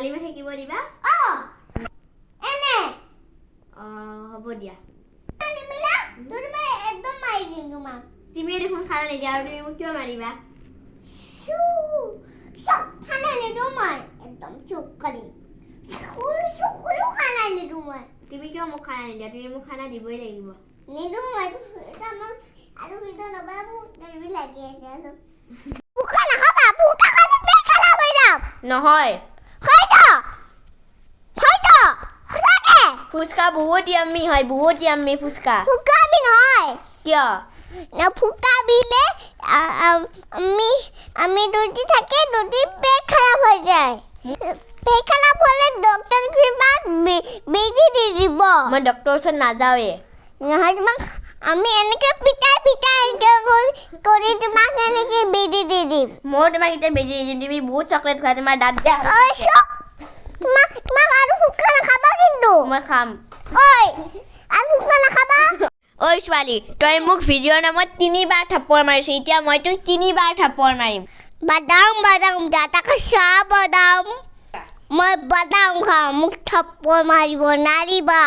গালি মাৰি থাকিব দিবা এনে হ'ব দিয়া নিমিলা তুমি একদম মাৰি দিম তোমাক তুমি দেখোন খানা নিদিয়া আৰু তুমি মোক কিয় মাৰিবা সব খানা নিদিওঁ মই একদম চুপ কৰি চকুৰেও খানা নিদিওঁ মই তুমি কিয় মোক খানা নিদিয়া তুমি মোক খানা দিবই লাগিব নিদিওঁ মই এটা মোৰ আৰু কিটা নবা মোক দেৰি লাগি আছে অলপ ফুকা নাখাবা ফুকা খালে পেট খাৰাপ হৈ যাম নহয় হয়তো সঁচাকে ফুচকা বহুত ইয়াম্মি হয় বহুত ইয়াম্মি ফুচকা ফুকা আমি নহয় কিয় না ফুকা বিলে আমি দুটি থাকে দুটি পেট খারাপ হয়ে যায় পেট খারাপ হলে ডক্টর কিবা বেজি দি দিব মই ডক্টৰৰ ওচৰত নাযাওঁৱে নহয় তোমাক আমি এনেকে পিটাই কৰি তোমাক এনেকে বেজি দি দিম মই তোমাক এতিয়া বেজি দি দিম তুমি বহুত চকলেট খোৱা তোমাৰ দাঁত বেয়া ঐ চক তোমাক আৰু ফুকা নাখাবা কিন্তু মই খাম ঐ আৰু ফুকা নাখাবা ঐ ছোৱালী তই মোক ভিডিঅ'ৰ নামত 3বাৰ থাপ্পৰ মাৰিছ এতিয়া মই তোক 3বাৰ থাপ্পৰ মাৰিম বাদাম দাদা কষা বাদাম মই বাদাম খাম মোক থাপ্পৰ মাৰিব নাৰিবা